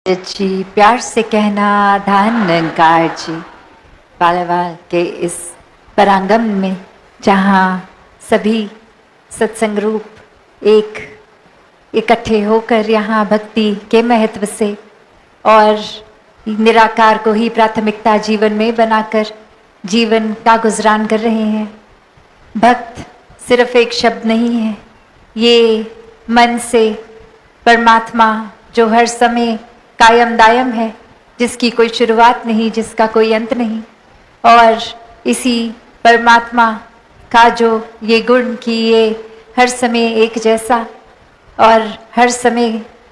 जी प्यार से कहना धान नंकार जी बालावाल के इस परांगण में जहाँ सभी सत्संग रूप एक इकट्ठे होकर यहाँ भक्ति के महत्व से और निराकार को ही प्राथमिकता जीवन में बनाकर जीवन का गुजरान कर रहे हैं। भक्त सिर्फ एक शब्द नहीं है, ये मन से परमात्मा जो हर समय कायम दायम है, जिसकी कोई शुरुआत नहीं, जिसका कोई अंत नहीं, और इसी परमात्मा का जो ये गुण कि ये हर समय एक जैसा और हर समय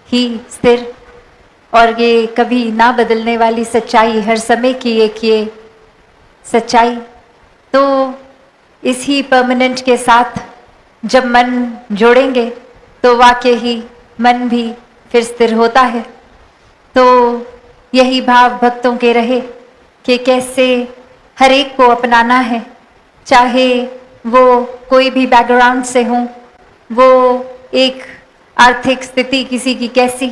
ही स्थिर और ये कभी ना बदलने वाली सच्चाई, हर समय की एक ये सच्चाई, तो इसी परमानेंट के साथ जब मन जोड़ेंगे तो वाकई ही मन भी फिर स्थिर होता है। तो यही भाव भक्तों के रहे कि कैसे हर एक को अपनाना है, चाहे वो कोई भी बैकग्राउंड से हो, वो एक आर्थिक स्थिति किसी की कैसी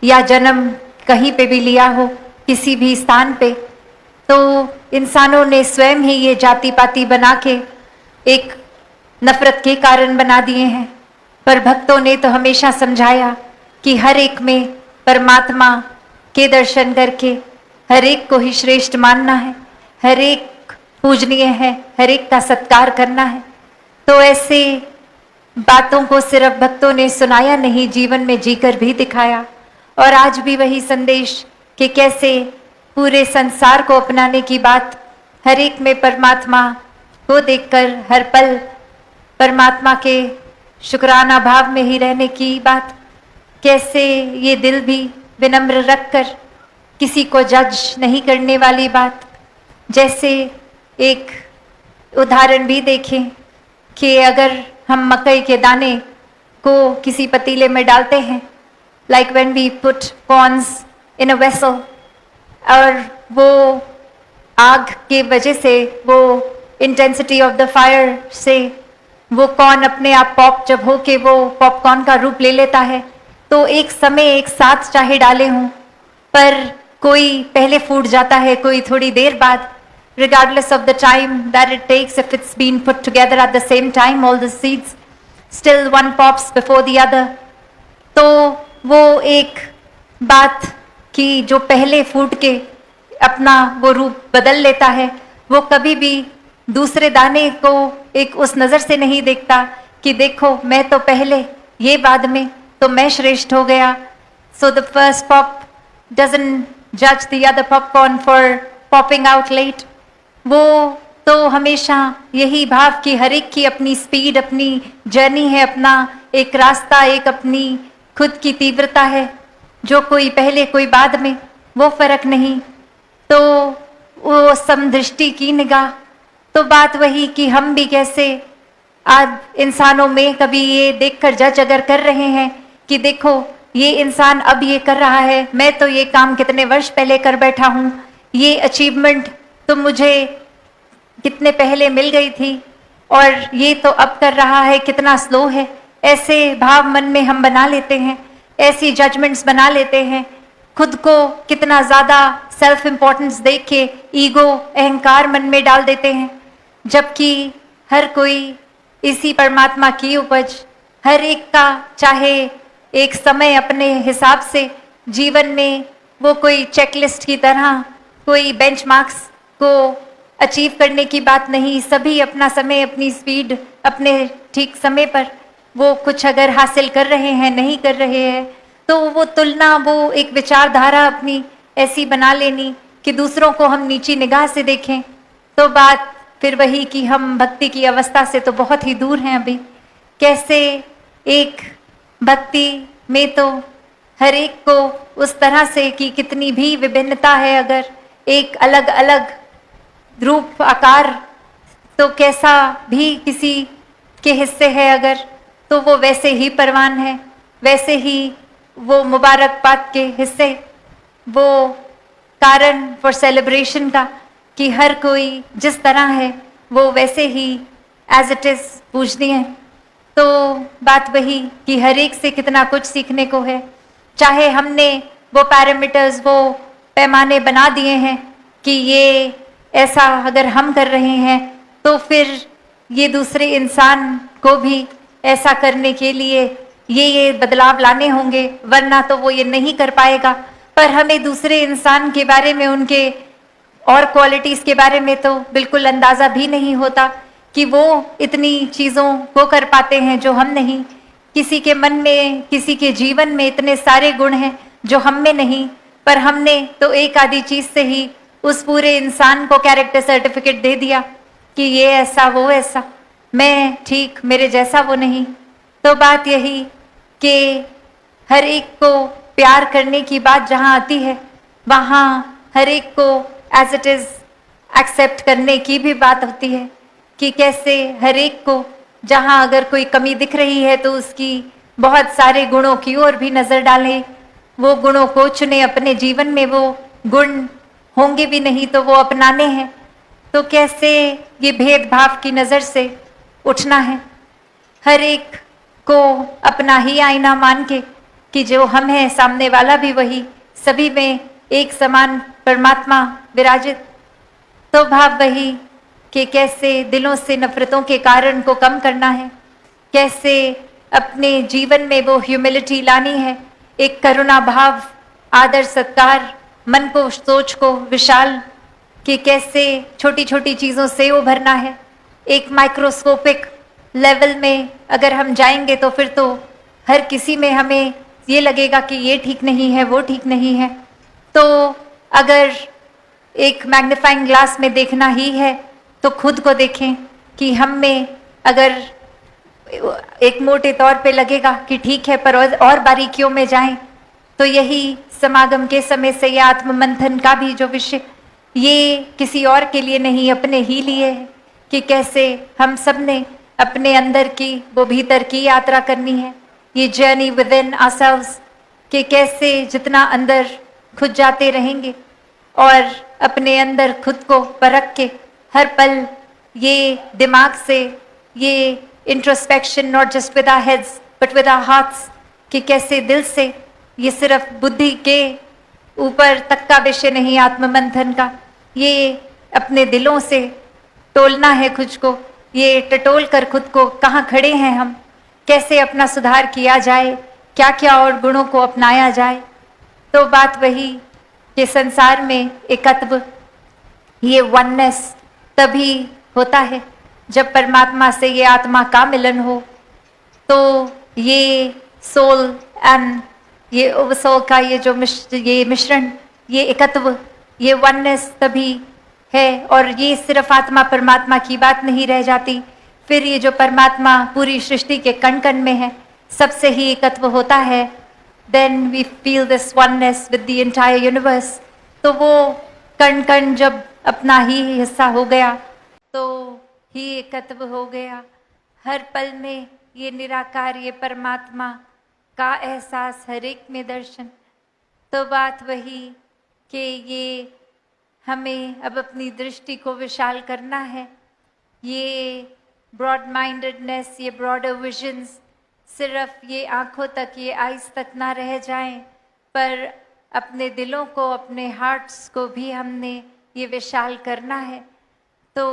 या जन्म कहीं पे भी लिया हो किसी भी स्थान पे, तो इंसानों ने स्वयं ही ये जाति पाति बना के एक नफरत के कारण बना दिए हैं। पर भक्तों ने तो हमेशा समझाया कि हर एक में परमात्मा के दर्शन करके हर एक को ही श्रेष्ठ मानना है, हर एक पूजनीय है, हर एक का सत्कार करना है। तो ऐसे बातों को सिर्फ भक्तों ने सुनाया नहीं, जीवन में जीकर भी दिखाया। और आज भी वही संदेश कि कैसे पूरे संसार को अपनाने की बात, हर एक में परमात्मा को देखकर हर पल परमात्मा के शुक्राना भाव में ही रहने की बात, कैसे ये दिल भी विनम्र रखकर किसी को जज नहीं करने वाली बात। जैसे एक उदाहरण भी देखें कि अगर हम मकई के दाने को किसी पतीले में डालते हैं, like when we put corns in a vessel, और वो आग के वजह से, वो इंटेंसिटी ऑफ द फायर से वो कॉर्न अपने आप पॉप जब हो के वो पॉपकॉर्न का रूप ले लेता है, तो एक समय एक साथ चाहे डाले हों, पर कोई पहले फूट जाता है, कोई थोड़ी देर बाद, regardless of the time that it takes, if it's been put together at the same time, all the seeds, still one pops before the other। तो वो एक बात कि जो पहले फूट के अपना वो रूप बदल लेता है, वो कभी भी दूसरे दाने को एक उस नज़र से नहीं देखता कि देखो मैं तो पहले, ये बाद में, तो मैं श्रेष्ठ हो गया। So the first pop doesn't judge the other popcorn for popping out late। वो तो हमेशा यही भाव कि हर एक की अपनी स्पीड, अपनी जर्नी है, अपना एक रास्ता, एक अपनी खुद की तीव्रता है, जो कोई पहले कोई बाद में, वो फर्क नहीं। तो वो समदृष्टि की निगाह, तो बात वही कि हम भी कैसे आज इंसानों में कभी ये देखकर जज अगर कर रहे हैं कि देखो ये इंसान अब ये कर रहा है, मैं तो ये काम कितने वर्ष पहले कर बैठा हूँ, ये अचीवमेंट तो मुझे कितने पहले मिल गई थी और ये तो अब कर रहा है, कितना स्लो है। ऐसे भाव मन में हम बना लेते हैं, ऐसी जजमेंट्स बना लेते हैं, खुद को कितना ज़्यादा सेल्फ इम्पोर्टेंस देख के ईगो, अहंकार मन में डाल देते हैं, जबकि हर कोई इसी परमात्मा की उपज, हर एक का चाहे एक समय अपने हिसाब से जीवन में वो कोई चेकलिस्ट की तरह कोई बेंचमार्क्स को अचीव करने की बात नहीं, सभी अपना समय, अपनी स्पीड, अपने ठीक समय पर वो कुछ अगर हासिल कर रहे हैं, नहीं कर रहे हैं, तो वो तुलना, वो एक विचारधारा अपनी ऐसी बना लेनी कि दूसरों को हम नीची निगाह से देखें, तो बात फिर वही कि हम भक्ति की अवस्था से तो बहुत ही दूर हैं अभी। कैसे एक भक्ति में तो हर एक को उस तरह से कि कितनी भी विभिन्नता है, अगर एक अलग अलग रूप आकार, तो कैसा भी किसी के हिस्से है अगर, तो वो वैसे ही परवान है, वैसे ही वो मुबारकबाद के हिस्से, वो कारण फॉर सेलिब्रेशन का कि हर कोई जिस तरह है वो वैसे ही एज इट इज़ पूजनीय है। तो बात वही कि हर एक से कितना कुछ सीखने को है, चाहे हमने वो पैरामीटर्स, वो पैमाने बना दिए हैं कि ये ऐसा अगर हम कर रहे हैं तो फिर ये दूसरे इंसान को भी ऐसा करने के लिए ये बदलाव लाने होंगे, वरना तो वो ये नहीं कर पाएगा। पर हमें दूसरे इंसान के बारे में, उनके और क्वालिटीज़ के बारे में तो बिल्कुल अंदाज़ा भी नहीं होता कि वो इतनी चीज़ों को कर पाते हैं जो हम नहीं। किसी के मन में, किसी के जीवन में इतने सारे गुण हैं जो हम में नहीं, पर हमने तो एक आधी चीज़ से ही उस पूरे इंसान को कैरेक्टर सर्टिफिकेट दे दिया कि ये ऐसा, वो ऐसा, मैं ठीक, मेरे जैसा वो नहीं। तो बात यही कि हर एक को प्यार करने की बात जहाँ आती है, वहाँ हर एक को एज इट इज़ एक्सेप्ट करने की भी बात होती है कि कैसे हर एक को, जहाँ अगर कोई कमी दिख रही है तो उसकी बहुत सारे गुणों की ओर भी नज़र डालें, वो गुणों को चुने अपने जीवन में। वो गुण होंगे भी नहीं तो वो अपनाने हैं। तो कैसे ये भेदभाव की नज़र से उठना है, हर एक को अपना ही आईना मान के कि जो हम हैं सामने वाला भी वही, सभी में एक समान परमात्मा विराजित। तो भाव वही कि कैसे दिलों से नफरतों के कारण को कम करना है, कैसे अपने जीवन में वो ह्यूमिलिटी लानी है, एक करुणा भाव, आदर सत्कार, मन को, सोच को विशाल, कि कैसे छोटी छोटी चीज़ों से उभरना है। एक माइक्रोस्कोपिक लेवल में अगर हम जाएंगे तो फिर तो हर किसी में हमें ये लगेगा कि ये ठीक नहीं है, वो ठीक नहीं है। तो अगर एक मैग्नीफाइंग ग्लास में देखना ही है तो खुद को देखें कि हम में अगर एक मोटे तौर पे लगेगा कि ठीक है, पर और बारीकियों में जाएं तो यही समागम के समय से ये आत्ममंथन का भी जो विषय, ये किसी और के लिए नहीं, अपने ही लिए है कि कैसे हम सब ने अपने अंदर की, वो भीतर की यात्रा करनी है, ये जर्नी विद इन आवरसेल्व्स, कि कैसे जितना अंदर खुद जाते रहेंगे और अपने अंदर खुद को परख के हर पल ये दिमाग से ये introspection, not just with our heads but with our hearts, कि कैसे दिल से, ये सिर्फ बुद्धि के ऊपर तक का विषय नहीं आत्ममंथन का, ये अपने दिलों से टोलना है खुद को, ये टटोल कर खुद को कहाँ खड़े हैं हम, कैसे अपना सुधार किया जाए, क्या क्या और गुणों को अपनाया जाए। तो बात वही कि संसार में एकत्व, ये वननेस तभी होता है जब परमात्मा से ये आत्मा का मिलन हो। तो ये सोल एंड ये ओवरसोल का ये जो मिश्रण, ये एकत्व, ये वननेस तभी है। और ये सिर्फ आत्मा परमात्मा की बात नहीं रह जाती, फिर ये जो परमात्मा पूरी सृष्टि के कण कण में है, सबसे ही एकत्व होता है। Then we feel this oneness with the entire universe. तो वो कण कण जब अपना ही हिस्सा हो गया तो ही एकत्व हो गया। हर पल में ये निराकार, ये परमात्मा का एहसास, हर एक में दर्शन। तो बात वही कि ये हमें अब अपनी दृष्टि को विशाल करना है। ये ब्रॉड माइंडेडनेस, ये ब्रॉडर विजन्स सिर्फ ये आँखों तक, ये आइज़ तक ना रह जाएं, पर अपने दिलों को, अपने हार्ट्स को भी हमने ये विशाल करना है। तो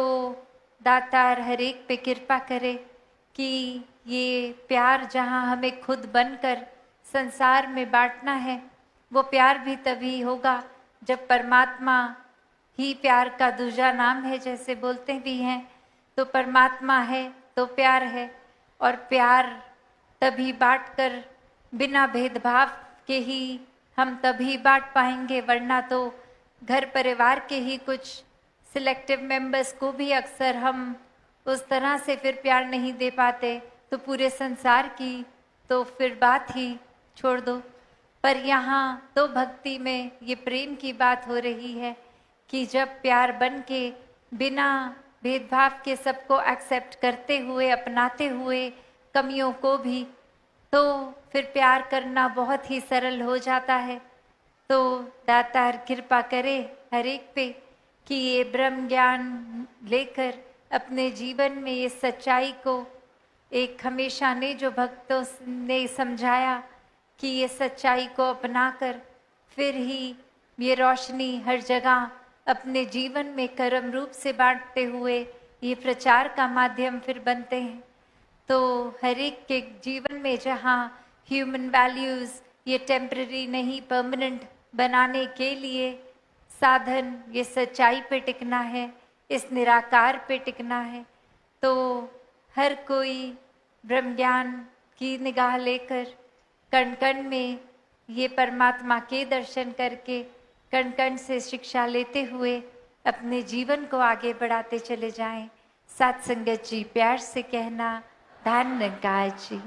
दातार हर एक पे कृपा करे कि ये प्यार जहाँ हमें खुद बनकर संसार में बांटना है, वो प्यार भी तभी होगा जब परमात्मा ही प्यार का दूजा नाम है, जैसे बोलते भी हैं। तो परमात्मा है तो प्यार है, और प्यार तभी बांटकर, बिना भेदभाव के ही हम तभी बांट पाएंगे, वरना तो घर परिवार के ही कुछ सिलेक्टिव मेंबर्स को भी अक्सर हम उस तरह से फिर प्यार नहीं दे पाते, तो पूरे संसार की तो फिर बात ही छोड़ दो। पर यहाँ तो भक्ति में ये प्रेम की बात हो रही है कि जब प्यार बन के बिना भेदभाव के सबको एक्सेप्ट करते हुए, अपनाते हुए, कमियों को भी, तो फिर प्यार करना बहुत ही सरल हो जाता है। तो दातार कृपा करे हर एक पे कि ये ब्रह्म ज्ञान लेकर अपने जीवन में ये सच्चाई को, एक हमेशा ने जो भक्तों ने समझाया कि ये सच्चाई को अपनाकर फिर ही ये रोशनी हर जगह अपने जीवन में कर्म रूप से बांटते हुए ये प्रचार का माध्यम फिर बनते हैं। तो हर एक के जीवन में जहाँ ह्यूमन वैल्यूज़ ये टेम्पररी नहीं परमानेंट बनाने के लिए साधन ये सच्चाई पे टिकना है, इस निराकार पे टिकना है। तो हर कोई ब्रह्म ज्ञान की निगाह लेकर कण कण में ये परमात्मा के दर्शन करके कण कण से शिक्षा लेते हुए अपने जीवन को आगे बढ़ाते चले जाएं। साथ संगत जी प्यार से कहना, धन निरंकार जी।